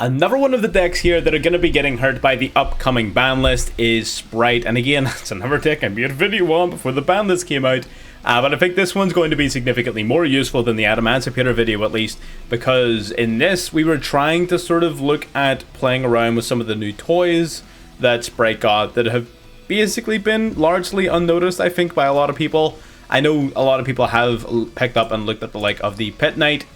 Another one of the decks here that are going to be getting hurt by the upcoming ban list is Spright. And again, it's another deck I made a video on before the ban list came out. But I think this one's going to be significantly more useful than the Emancipator video, at least, because in this we were trying to sort of look at playing around with some of the new toys that Spright got that have basically been largely unnoticed, I think, by a lot of people. I know a lot of people have picked up and looked at the like of the Pit Knight.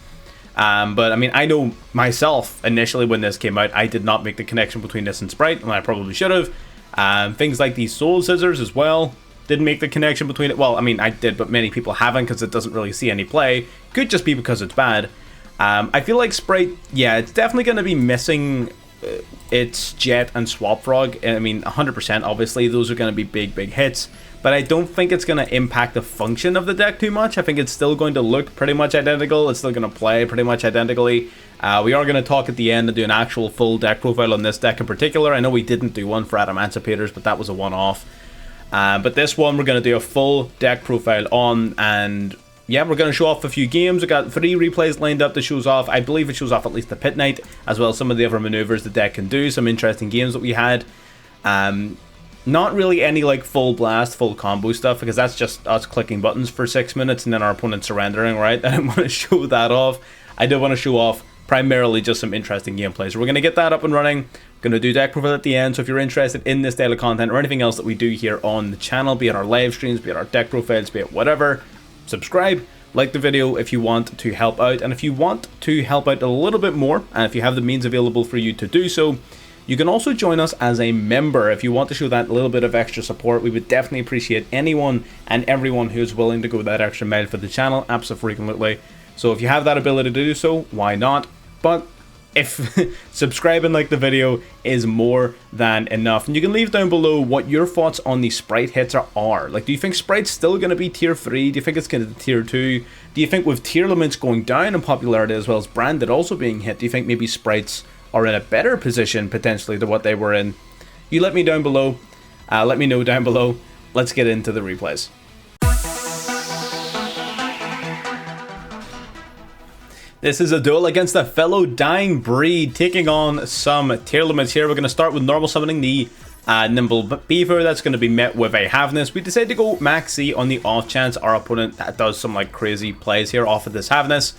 But I mean, I know myself, initially when this came out, I did not make the connection between this and Spright, and I probably should have. Things like these Soul Scissors as well, didn't make the connection between it. Well, I mean, I did, but many people haven't because it doesn't really see any play. Could just be because it's bad. I feel like Spright, yeah, it's definitely going to be missing its Jet and Swap Frog. I mean, 100%, obviously, those are going to be big hits. But I don't think it's going to impact the function of the deck too much. I think it's still going to look pretty much identical. It's still going to play pretty much identically. We are going to talk at the end and do an actual full deck profile on this deck in particular. I know we didn't do one for Emancipators, but that was a one-off. But this one we're going to do a full deck profile on, and yeah, we're going to show off a few games. We've got 3 replays lined up that shows off. I believe it shows off at least the Pit Knight, as well as some of the other maneuvers the deck can do. Some interesting games that we had. Not really any like full blast, full combo stuff, because that's just us clicking buttons for 6 minutes and then our opponent surrendering, right? I didn't want to show that off. I did want to show off primarily just some interesting gameplay. So we're going to get that up and running. Going to do deck profile at the end. So if you're interested in this style of content or anything else that we do here on the channel, be it our live streams, be it our deck profiles, be it whatever, subscribe, like the video if you want to help out. And if you want to help out a little bit more, and if you have the means available for you to do so, you can also join us as a member if you want to show that little bit of extra support. We would definitely appreciate anyone and everyone who is willing to go that extra mile for the channel, absolutely. So if you have that ability to do so, why not? But if subscribing, like the video, is more than enough. And you can leave down below what your thoughts on the Spright hits are. Like, do you think Spright's still going to be tier 3? Do you think it's going to be tier 2? Do you think with tier limits going down in popularity as well as branded also being hit, do you think maybe Sprights are in a better position potentially to what they were in? You let me down below. Let me know down below. Let's get into the replays. This is a duel against a fellow dying breed, taking on some tier limits here. We're going to start with normal summoning the Nimble Beaver. That's going to be met with a Havness. We decided to go Max C on the off chance our opponent does some like crazy plays here off of this Havness.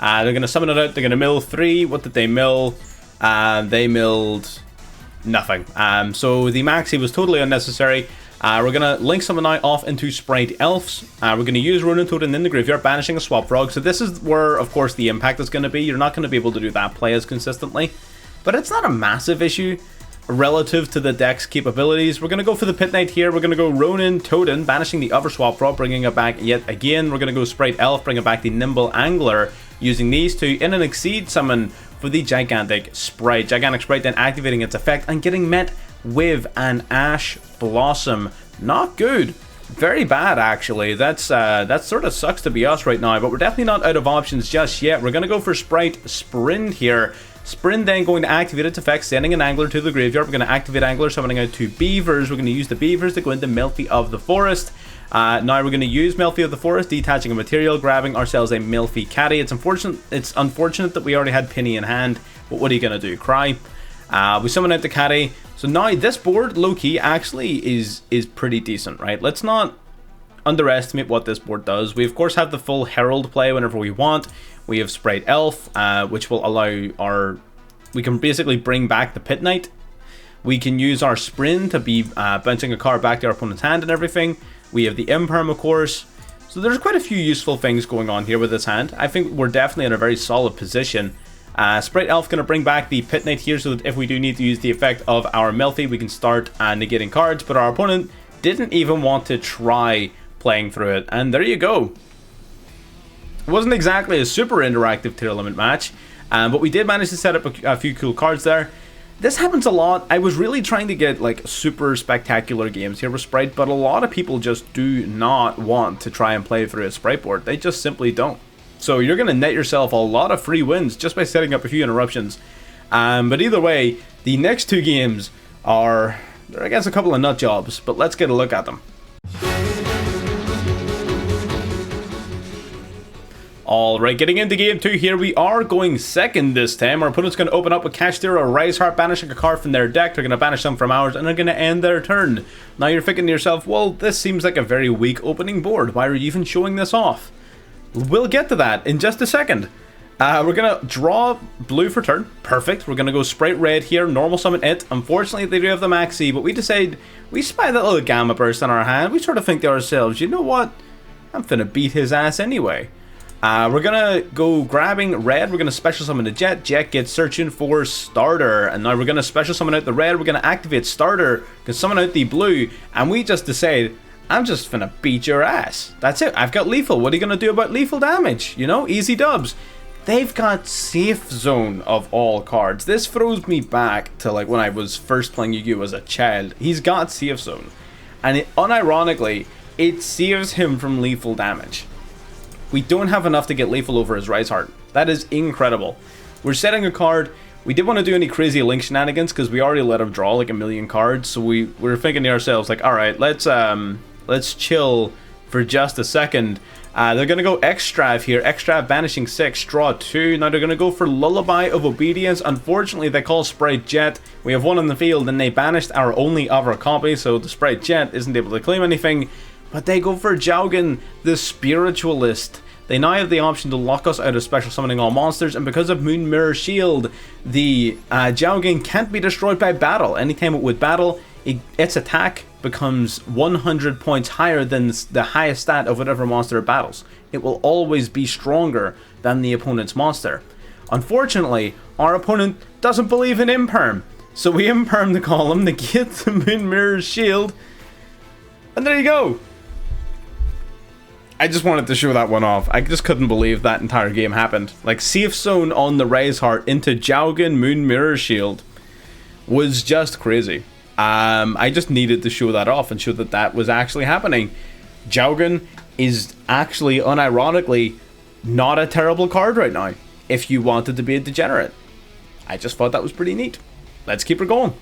They're going to summon it out. They're going to mill 3. What did they mill? They milled nothing. So the Maxi was totally unnecessary. We're going to link summon now off into Spright Elves. We're going to use Ronin Totem in the graveyard, banishing a Swap Frog. So this is where, of course, the impact is going to be. You're not going to be able to do that play as consistently. But it's not a massive issue relative to the deck's capabilities. We're going to go for the Pit Knight here. We're going to go Ronin Totem, banishing the other Swap Frog, bringing it back yet again. We're going to go Spright Elf, bringing back the Nimble Angler, using these two in an Exceed summon for the Gigantic Spright. Gigantic Spright then activating its effect and getting met with an Ash Blossom. Not good. Very bad, actually. That sort of sucks to be us right now, but we're definitely not out of options just yet. We're going to go for Spright Sprint here. Sprint then going to activate its effect, sending an Angler to the graveyard. We're going to activate Angler, summoning out 2 Beavers. We're going to use the Beavers to go into Milthy of the Forest. Now we're going to use Milthy of the Forest, detaching a material, grabbing ourselves a Milthy Caddy. It's unfortunate that we already had Penny in hand, but what are you going to do? Cry? We summon out the Caddy. So now this board, low-key, actually is pretty decent, right? Let's not underestimate what this board does. We, of course, have the full Herald play whenever we want. We have Spright Elf, which will allow our... We can basically bring back the Pit Knight. We can use our Sprint to be bouncing a card back to our opponent's hand and everything. We have the Imperm, of course. So there's quite a few useful things going on here with this hand. I think we're definitely in a very solid position. Spright Elf going to bring back the Pit Knight here so that if we do need to use the effect of our Milthy, we can start negating cards. But our opponent didn't even want to try playing through it. And there you go. It wasn't exactly a super interactive tier limit match, but we did manage to set up a few cool cards there. This happens a lot. I was really trying to get like super spectacular games here with Spright, but a lot of people just do not want to try and play through a Spright board. They just simply don't. So you're going to net yourself a lot of free wins just by setting up a few interruptions. But either way, the next 2 games they're against a couple of nut jobs, but let's get a look at them. Alright, getting into game 2 here, we are going second this time. Our opponent's going to open up with Kashtira, Rise Heart, banishing a card from their deck. They're going to banish them from ours, and they're going to end their turn. Now you're thinking to yourself, well, this seems like a very weak opening board. Why are you even showing this off? We'll get to that in just a second. We're going to draw blue for turn. Perfect. We're going to go Spright red here, normal summon it. Unfortunately, they do have the Maxi, but we decide, we spy that little Gamma Burst in our hand. We sort of think to ourselves, you know what? I'm finna beat his ass anyway. We're gonna go grabbing red. We're gonna special summon the Jet. Jet gets searching for starter, and now we're gonna special summon out the red. We're gonna activate starter, can summon out the blue, and we just decide, I'm just finna beat your ass. That's it. I've got lethal. What are you gonna do about lethal damage? You know, easy dubs. They've got Safe Zone of all cards. This throws me back to like when I was first playing Yu-Gi-Oh as a child. He's got Safe Zone, and unironically, it saves him from lethal damage. We don't have enough to get lethal over his Rise Heart. That is incredible. We're setting a card. We didn't want to do any crazy link shenanigans because we already let him draw like a million cards. So we were thinking to ourselves like, all right, let's chill for just a second. They're gonna go Extrav here. Extrav banishing 6, draw 2. Now they're gonna go for Lullaby of Obedience. Unfortunately, they call Spright Jet. We have one in the field, and they banished our only other copy, so the Spright Jet isn't able to claim anything. But they go for Jaugen, the Spiritualist. They now have the option to lock us out of special summoning all monsters, and because of Moon Mirror Shield, the Jaugen can't be destroyed by battle. Anytime it would battle, its attack becomes 100 points higher than the highest stat of whatever monster it battles. It will always be stronger than the opponent's monster. Unfortunately, our opponent doesn't believe in Imperm, so we Imperm the column, negate the Moon Mirror Shield, and there you go. I just wanted to show that one off. I just couldn't believe that entire game happened. Like, Safe Zone on the Rise Heart into Jaugen Moon Mirror Shield was just crazy. I just needed to show that off and show that that was actually happening. Jaugen is actually, unironically, not a terrible card right now if you wanted to be a degenerate. I just thought that was pretty neat. Let's keep her going.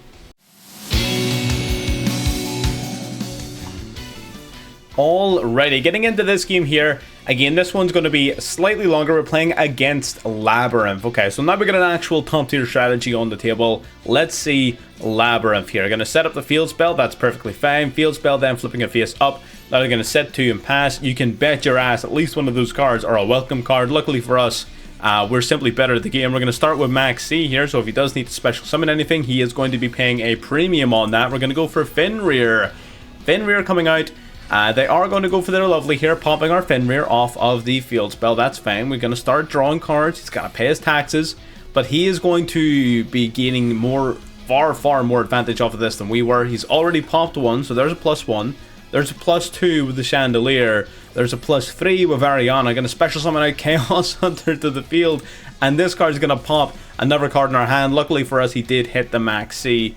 Alrighty, getting into this game here. Again, this one's going to be slightly longer. We're playing against Labyrinth. Okay, so now we got an actual top tier strategy on the table. Let's see Labyrinth here. I'm going to set up the field spell. That's perfectly fine. Field spell, then flipping a face up. Now they're going to set 2 and pass. You can bet your ass at least one of those cards are a welcome card. Luckily for us, we're simply better at the game. We're going to start with Max C here. So if he does need to special summon anything, he is going to be paying a premium on that. We're going to go for Fenrir. Fenrir coming out. They are going to go for their lovely here, popping our Fenrir off of the field spell. That's fine. We're going to start drawing cards. He's got to pay his taxes, but he is going to be gaining far more advantage off of this than we were. He's already popped 1, so there's a +1. There's a +2 with the Chandelier. There's a +3 with Ariana. Going to special summon out Chaos Hunter to the field, and this card is going to pop another card in our hand. Luckily for us, he did hit the Max C.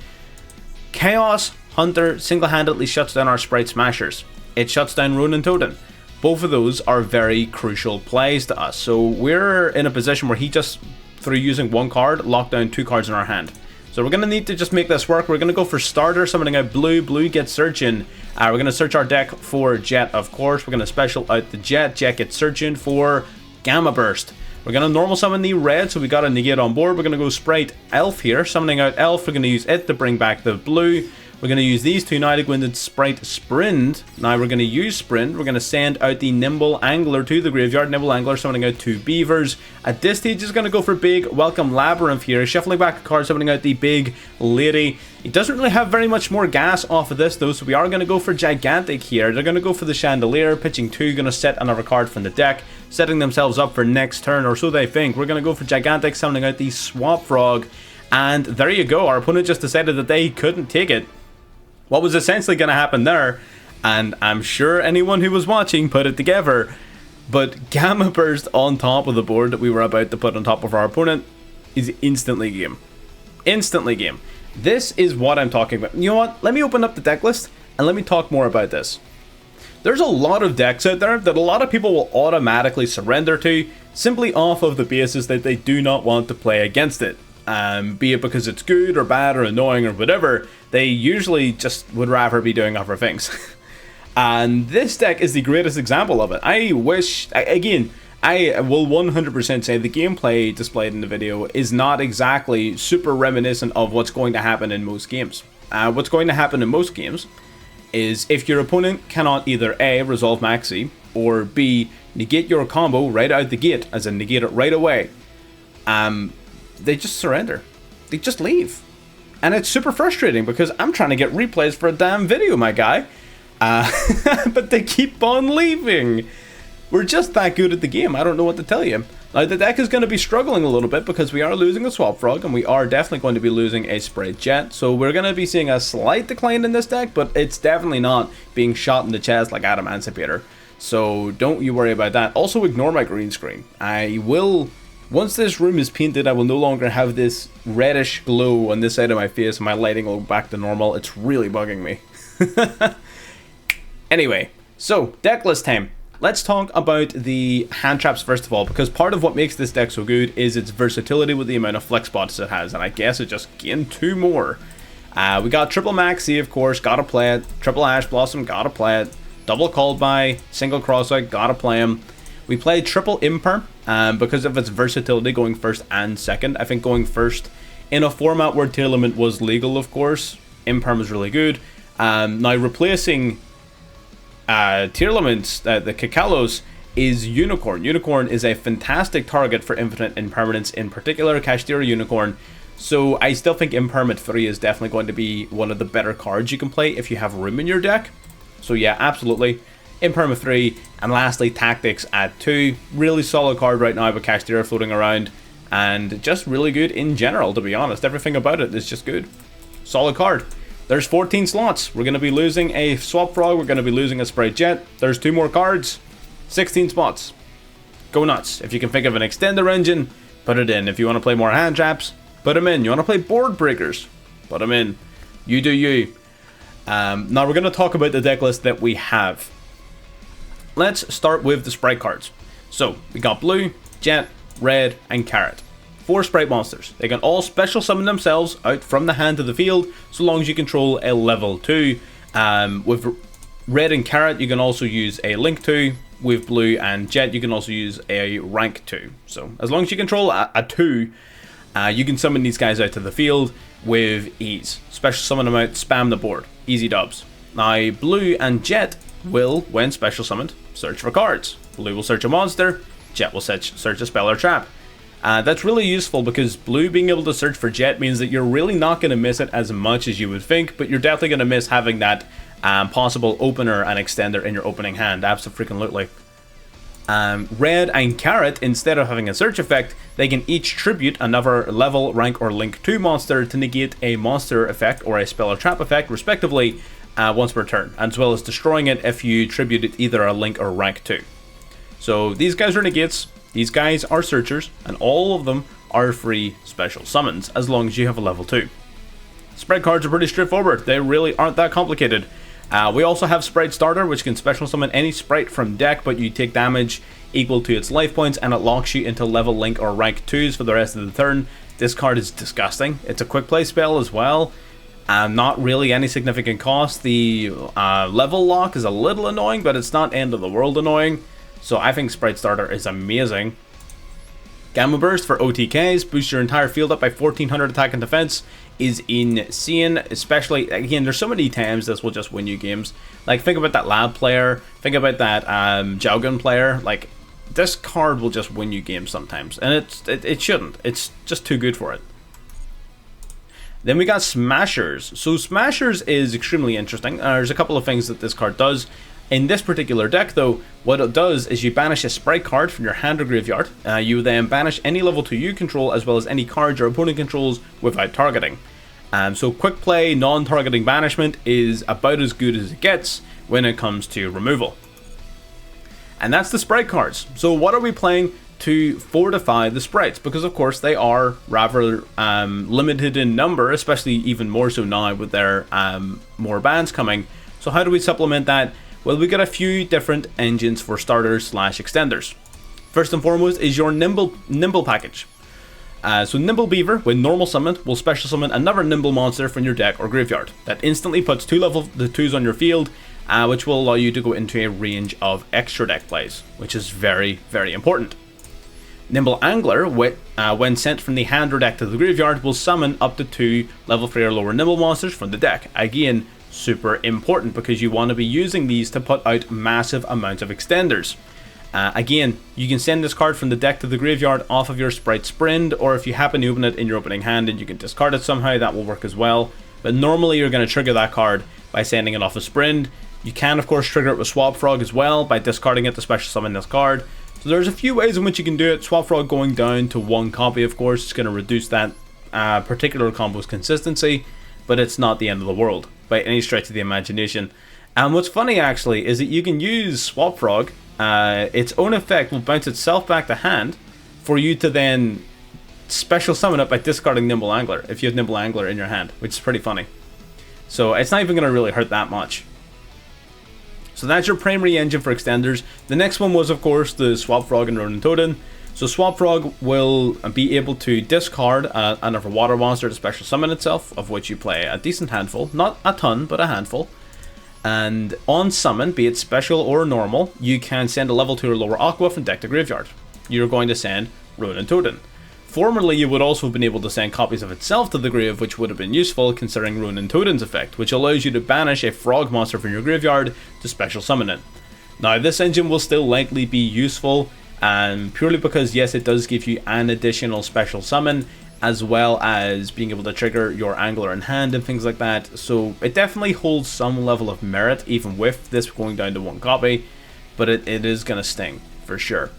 Chaos Hunter single-handedly shuts down our Spright Smashers. It shuts down Ronin Totem. Both of those are very crucial plays to us. So we're in a position where he just, through using 1 card, locked down 2 cards in our hand. So we're going to need to just make this work. We're going to go for starter, summoning out blue. Blue gets searching. We're going to search our deck for Jet, of course. We're going to special out the Jet. Jet gets searching for Gamma Burst. We're going to normal summon the red, so we got a negate on board. We're going to go Spright Elf here, summoning out Elf. We're going to use it to bring back the blue. We're going to use these 2 now to go into Spright Sprint. Now we're going to use Sprint. We're going to send out the Nimble Angler to the graveyard. Nimble Angler summoning out 2 beavers. At this stage, he's going to go for big welcome Labyrinth here. Shuffling back a card, summoning out the big lady. He doesn't really have very much more gas off of this though, so we are going to go for gigantic here. They're going to go for the Chandelier, pitching 2, going to set another card from the deck, setting themselves up for next turn, or so they think. We're going to go for gigantic, summoning out the Swamp Frog. And there you go. Our opponent just decided that they couldn't take it. What was essentially going to happen there, and I'm sure anyone who was watching put it together, but Gamma Burst on top of the board that we were about to put on top of our opponent is instantly game. Instantly game. This is what I'm talking about. You know what? Let me open up the deck list and let me talk more about this. There's a lot of decks out there that a lot of people will automatically surrender to simply off of the basis that they do not want to play against it. Be it because it's good or bad or annoying or whatever, they usually just would rather be doing other things. And this deck is the greatest example of it. I wish, again, I will 100% say the gameplay displayed in the video is not exactly super reminiscent of what's going to happen in most games. What's going to happen in most games is if your opponent cannot either A, resolve Maxi, or B, negate your combo right out the gate, as in negate it right away, they just surrender. They just leave. And it's super frustrating because I'm trying to get replays for a damn video, my guy. But they keep on leaving. We're just that good at the game. I don't know what to tell you. Now, the deck is going to be struggling a little bit because we are losing a Swap Frog and we are definitely going to be losing a Spright Jet. So we're going to be seeing a slight decline in this deck, but it's definitely not being shot in the chest like Adam Emancipator. So don't you worry about that. Also, ignore my green screen. I will... Once this room is painted, I will no longer have this reddish glow on this side of my face and my lighting will go back to normal. It's really bugging me. Anyway, so deck list time. Let's talk about the hand traps first of all, because part of what makes this deck so good is its versatility with the amount of flex spots it has, and I guess it just gained 2 more. We got triple Maxi, of course, gotta play it. Triple Ash Blossom, gotta play it. Double Called By, single Crossout, gotta play him. We played triple Imperm because of its versatility going first and second. I think going first in a format where Tear Limit was legal, of course, Imperm is really good. Now replacing Tear Limits, the Kakalos, is Unicorn. Unicorn is a fantastic target for Infinite Impermanence, in particular Kashtira Unicorn. So I still think Imperm at 3 is definitely going to be one of the better cards you can play if you have room in your deck. So yeah, absolutely. Imperm at 3, and lastly Tactics at 2. Really solid card right now with Kashtira floating around, and just really good in general, to be honest. Everything about it is just good. Solid card. There's 14 slots. We're going to be losing a Swap Frog. We're going to be losing a Spright Jet. There's 2 more cards. 16 spots. Go nuts. If you can think of an extender engine, put it in. If you want to play more hand traps, put them in. You want to play board breakers, put them in. You do you. Now we're going to talk about the deck list that we have. Let's start with the Spright cards. So we got Blue, Jet, Red, and Carrot. 4 Spright monsters. They can all special summon themselves out from the hand to the field, so long as you control a level 2. With Red and Carrot, you can also use a Link 2. With Blue and Jet, you can also use a Rank 2. So as long as you control a 2, you can summon these guys out to the field with ease. Special summon them out, spam the board. Easy dubs. Now, Blue and Jet will, when special summoned, search for cards. Blue will search a monster, Jet will search a spell or trap. That's really useful because Blue being able to search for Jet means that you're really not going to miss it as much as you would think, but you're definitely going to miss having that possible opener and extender in your opening hand. Abso-freaking-lutely. Red and Carrot, instead of having a search effect, they can each tribute another level, rank, or link 2 monster to negate a monster effect or a spell or trap effect, respectively, once per turn, as well as destroying it if you tributed either a link or rank 2. So these guys are negates, these guys are searchers, and all of them are free special summons, as long as you have a level 2. Spright cards are pretty straightforward, they really aren't that complicated. We also have Spright Starter, which can special summon any Spright from deck, but you take damage equal to its life points, and it locks you into level, link, or rank 2s for the rest of the turn. This card is disgusting. It's a quick play spell as well. Not really any significant cost. The level lock is a little annoying, but it's not end of the world annoying. So I think Spright Starter is amazing. Gamma Burst for OTKs, boost your entire field up by 1400 attack and defense, is insane. Especially, again, there's so many times this will just win you games. Like, think about that Lab player, think about that Jaugen player. Like, this card will just win you games sometimes, and it shouldn't. It's just too good for it. Then we got Smashers. So Smashers is extremely interesting. There's a couple of things that this card does. In this particular deck, though, what it does is you banish a Spright card from your hand or graveyard. You then banish any level 2 you control, as well as any cards your opponent controls without targeting. So quick play, non-targeting banishment is about as good as it gets when it comes to removal. And that's the Spright cards. So what are we playing to fortify the Sprights? Because of course they are rather limited in number, especially even more so now with their more bans coming. So how do we supplement that? Well, we got a few different engines for starters / extenders. First and foremost is your Nimble package. So Nimble Beaver, when normal summoned, will special summon another Nimble monster from your deck or graveyard. That instantly puts 2 level 2s on your field, which will allow you to go into a range of extra deck plays, which is very, very important. Nimble Angler, when sent from the hand or deck to the graveyard, will summon up to 2 level 3 or lower Nimble monsters from the deck. Again, super important because you want to be using these to put out massive amounts of extenders. Again, you can send this card from the deck to the graveyard off of your Spright Sprint, or if you happen to open it in your opening hand and you can discard it somehow, that will work as well. But normally you're going to trigger that card by sending it off a Sprint. You can of course trigger it with Swap Frog as well by discarding it to special summon this card. So there's a few ways in which you can do it. Swap Frog going down to 1 copy, of course, is going to reduce that particular combo's consistency, but it's not the end of the world by any stretch of the imagination. And what's funny actually is that you can use Swap Frog, its own effect will bounce itself back to hand for you to then special summon it by discarding Nimble Angler if you have Nimble Angler in your hand, which is pretty funny. So it's not even going to really hurt that much. So that's your primary engine for extenders. The next one was of course the Swap Frog and Ronin Totem. So Swap Frog will be able to discard another water monster to special summon itself, of which you play a decent handful, not a ton, but a handful. And on summon, be it special or normal, you can send a level 2 or lower Aqua from deck to graveyard. You're going to send Ronin Totem. Formerly, you would also have been able to send copies of itself to the grave, which would have been useful considering Ronin Totem's effect, which allows you to banish a frog monster from your graveyard to special summon it. Now, this engine will still likely be useful, purely because, yes, it does give you an additional special summon, as well as being able to trigger your Angler in hand and things like that. So it definitely holds some level of merit, even with this going down to 1 copy, but it is going to sting, for sure.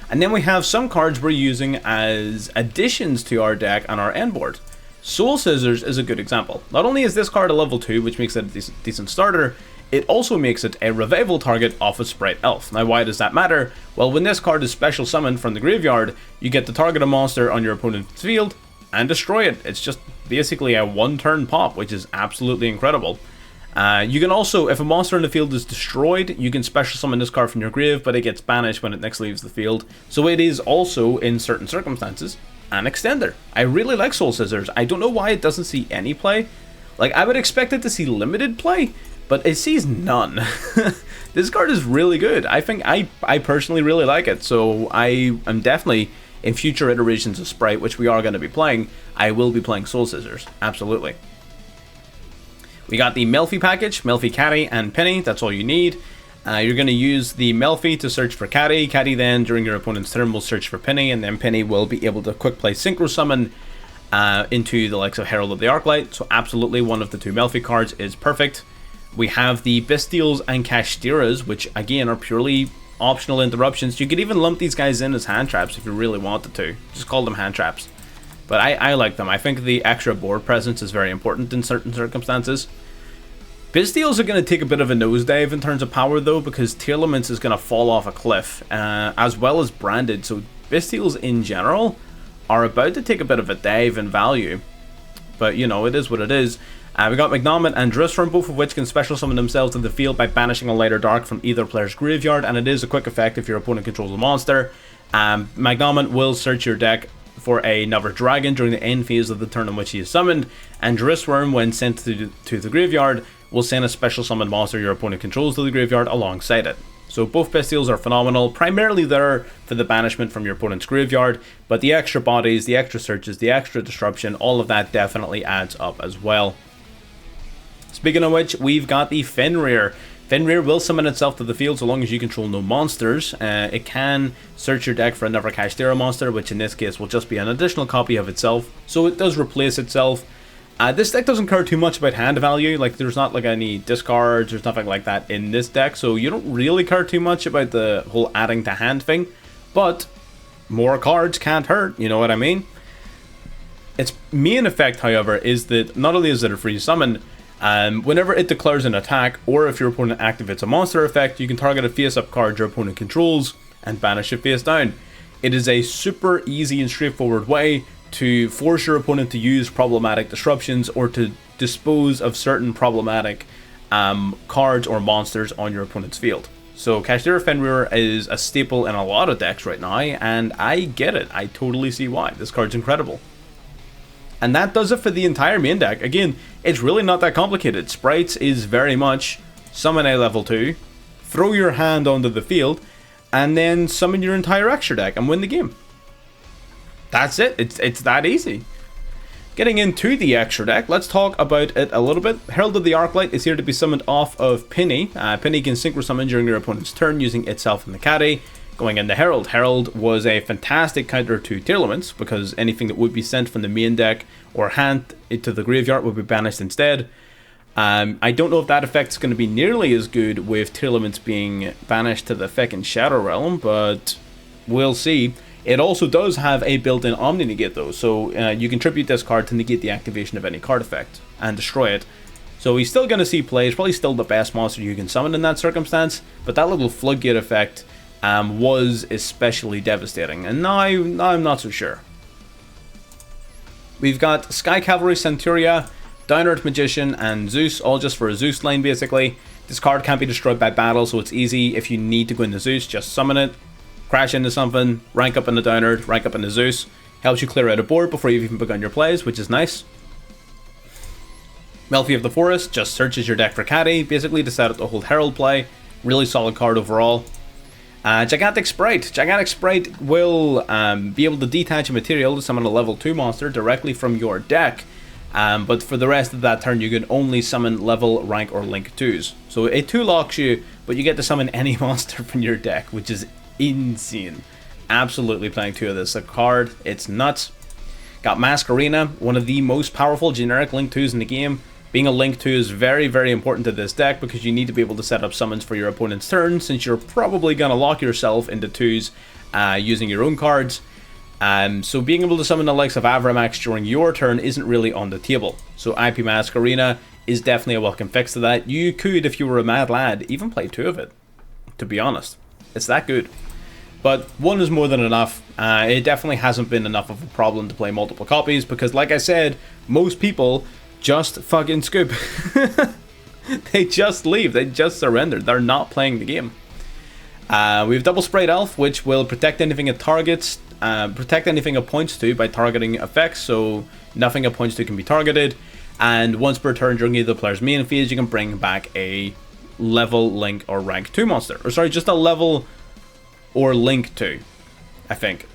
And then we have some cards we're using as additions to our deck and our end board. Soul Scissors is a good example. Not only is this card a level 2, which makes it a decent starter, it also makes it a revival target off of Spright Elf. Now why does that matter? Well, when this card is special summoned from the graveyard, you get to target a monster on your opponent's field and destroy it. It's just basically a 1-turn pop, which is absolutely incredible. You can also, if a monster in the field is destroyed, you can special summon this card from your grave, but it gets banished when it next leaves the field. So it is also, in certain circumstances, an extender. I really like Soul Scissors. I don't know why it doesn't see any play. Like, I would expect it to see limited play, but it sees none. This card is really good. I think I personally really like it, so I am definitely, in future iterations of Spright, which we are going to be playing, I will be playing Soul Scissors. Absolutely. We got the Melfi package, Melfi, Caddy, and Penny. That's all you need. You're going to use the Melfi to search for Caddy. Caddy then, during your opponent's turn, will search for Penny, and then Penny will be able to quick play Synchro Summon into the likes of Herald of the Arclight. So absolutely, one of the 2 Melfi cards is perfect. We have the Bystials and Kashtiras, which again are purely optional interruptions. You could even lump these guys in as hand traps if you really wanted to. Just call them hand traps. But I like them. I think the extra board presence is very important in certain circumstances. Bystials are going to take a bit of a nosedive in terms of power though, because Tearlaments is going to fall off a cliff, as well as Branded. So Bystials in general are about to take a bit of a dive in value. But you know, it is what it is. We got Magnomit and Drissworm, both of which can special summon themselves to the field by banishing a light or dark from either player's graveyard, and it is a quick effect if your opponent controls a monster. Magnomit will search your deck for another dragon during the end phase of the turn in which he is summoned, and Drissworm, when sent to the graveyard, will send a special summon monster your opponent controls to the graveyard alongside it. So both Bystials are phenomenal, primarily there for the banishment from your opponent's graveyard, but the extra bodies, the extra searches, the extra disruption, all of that definitely adds up as well. Speaking of which, we've got the Fenrir. Fenrir will summon itself to the field so long as you control no monsters. It can search your deck for another Kashtira monster, which in this case will just be an additional copy of itself, so it does replace itself. This deck doesn't care too much about hand value. Like, there's not like any discards, there's nothing like that in this deck, so you don't really care too much about the whole adding to hand thing, but more cards can't hurt, you know what I mean? Its main effect, however, is that not only is it a free summon, whenever it declares an attack, or if your opponent activates a monster effect, you can target a face-up card your opponent controls and banish it face down. It is a super easy and straightforward way to force your opponent to use problematic disruptions or to dispose of certain problematic cards or monsters on your opponent's field. So Kashtira Fenrir is a staple in a lot of decks right now, and I get it. I totally see why. This card's incredible. And that does it for the entire main deck. Again, it's really not that complicated. Sprites is very much summon a level 2, throw your hand onto the field, and then summon your entire extra deck and win the game. That's it. It's that easy. Getting into the extra deck, let's talk about it a little bit. Herald of the Arclight is here to be summoned off of Penny. Penny can synchro summon during your opponent's turn using itself and the caddy. Going into Herald. Herald was a fantastic counter to Tearlaments because anything that would be sent from the main deck or hand into the graveyard would be banished instead. I don't know if that effect is going to be nearly as good with Tearlaments being banished to the Feckin' Shadow Realm, but we'll see. It also does have a built-in Omni Negate though, so you can tribute this card to negate the activation of any card effect and destroy it. So he's still going to see play. He's probably still the best monster you can summon in that circumstance, but that little Floodgate effect was especially devastating, and now I'm not so sure. We've got Sky Cavalry, Centuria, Down Earth Magician, and Zeus, all just for a Zeus lane basically. This card can't be destroyed by battle, so it's easy. If you need to go into Zeus, just summon it, crash into something, rank up into Down Earth, rank up into Zeus. Helps you clear out a board before you've even begun your plays, which is nice. Melfi of the Forest just searches your deck for caddy, basically decided to hold Herald play. Really solid card overall. Gigantic Spright. Gigantic Spright will be able to detach a material to summon a level 2 monster directly from your deck. But for the rest of that turn, you can only summon level, rank, or link 2s. So it 2-locks you, but you get to summon any monster from your deck, which is insane. Absolutely playing 2 of this a card. It's nuts. Got Masquerena, one of the most powerful generic link 2s in the game. Being a link 2 is very, very important to this deck because you need to be able to set up summons for your opponent's turn, since you're probably going to lock yourself into 2s using your own cards. So being able to summon the likes of Avramax during your turn isn't really on the table. So IP Masquerena is definitely a welcome fix to that. You could, if you were a mad lad, even play 2 of it, to be honest. It's that good. But 1 is more than enough. It definitely hasn't been enough of a problem to play multiple copies because, like I said, most people just fucking scoop. They just leave. They just surrender. They're not playing the game. We have Double Spright Elf, which will protect anything it targets, protect anything it points to by targeting effects, so nothing it points to can be targeted. And once per turn during either player's main phase, you can bring back a level, link, or rank 2 monster. Or sorry, just a level or link 2, I think.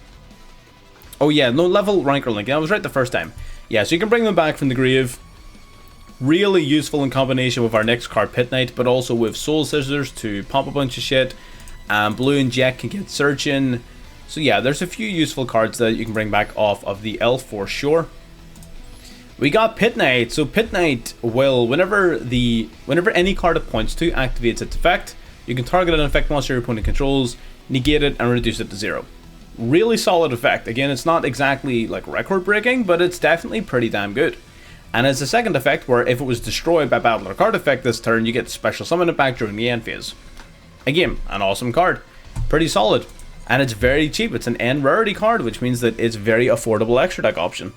Oh yeah, no, level, rank, or link. I was right the first time. Yeah, so you can bring them back from the grave. Really useful in combination with our next card, Pit Knight, but also with Soul Scissors to pop a bunch of shit. Blue and Jack can get Searchin'. So yeah, there's a few useful cards that you can bring back off of the elf for sure. We got Pit Knight. So Pit Knight will, whenever any card it points to activates its effect, you can target an effect monster your opponent controls, negate it, and reduce it to 0. Really solid effect. Again, it's not exactly like record breaking, but it's definitely pretty damn good. And as a second effect, where if it was destroyed by battle or card effect this turn, you get to special summon it back during the end phase. Again, an awesome card. Pretty solid. And it's very cheap. It's an end rarity card, which means that it's very affordable extra deck option.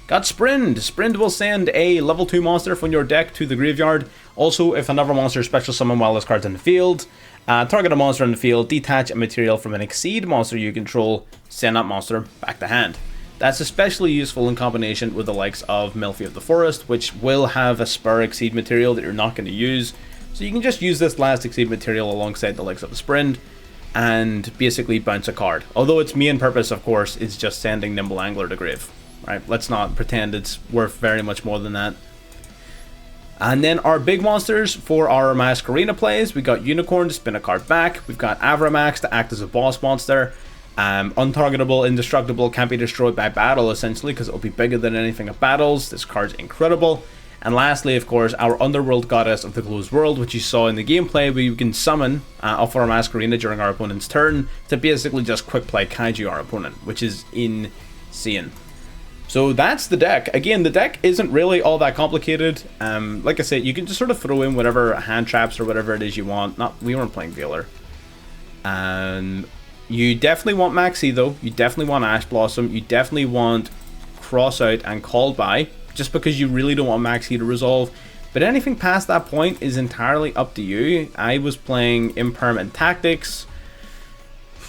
Got Sprind. Sprind will send a level 2 monster from your deck to the graveyard. Also, if another monster is special summon while this card's in the field, target a monster in the field, detach a material from an Exceed monster you control, send that monster back to hand. That's especially useful in combination with the likes of Melfi of the Forest, which will have a spare Exceed material that you're not going to use. So you can just use this last Exceed material alongside the likes of the Sprind and basically bounce a card. Although its main purpose, of course, is just sending Nimble Angler to grave. Right? Let's not pretend it's worth very much more than that. And then our big monsters for our Masquerena plays, we got Unicorn to spin a card back. We've got Avramax to act as a boss monster. Untargetable, indestructible, can't be destroyed by battle essentially because it'll be bigger than anything at battles. This card's incredible. And lastly, of course, our Underworld Goddess of the Closed World, which you saw in the gameplay, where you can summon off our Masquerena during our opponent's turn to basically just quick play Kaiju our opponent, which is insane. So that's the deck. Again, the deck isn't really all that complicated. Like I said, you can just sort of throw in whatever hand traps or whatever it is you want. We weren't playing Veiler. You definitely want Maxi though. You definitely want Ash Blossom. You definitely want Cross Out and Called By, just because you really don't want Maxi to resolve. But anything past that point is entirely up to you. I was playing Impermanent Tactics.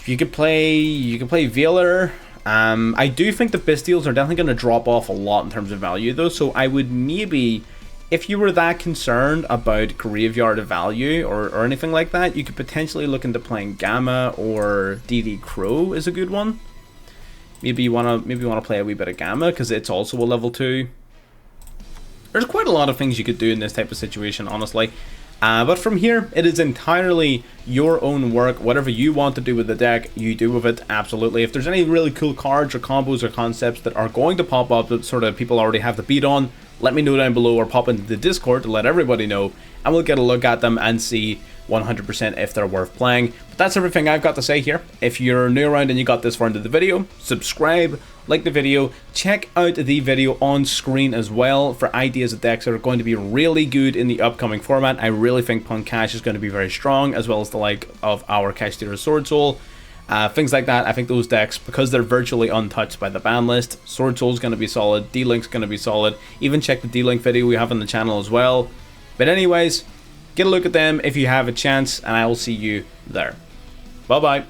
You could play Veiler. I do think the Bystials are definitely going to drop off a lot in terms of value though, so I would maybe, if you were that concerned about graveyard value or anything like that, you could potentially look into playing Gamma, or DD Crow is a good one. Maybe you wanna play a wee bit of Gamma because it's also a level 2. There's quite a lot of things you could do in this type of situation, honestly. But from here, it is entirely your own work. Whatever you want to do with the deck, you do with it, absolutely. If there's any really cool cards or combos or concepts that are going to pop up that sort of people already have the beat on, let me know down below or pop into the Discord to let everybody know, and we'll get a look at them and see 100% if they're worth playing. But that's everything I've got to say here. If you're new around and you got this far into the video, subscribe, like the video, check out the video on screen as well for ideas of decks that are going to be really good in the upcoming format. I really think Punk Cash is going to be very strong, as well as the like of our Kashtira Sword Soul. Things like that. I think those decks, because they're virtually untouched by the ban list, Sword Soul is going to be solid, D-Link's going to be solid. Even check the D-Link video we have on the channel as well. But anyways, get a look at them if you have a chance, and I will see you there. Bye bye.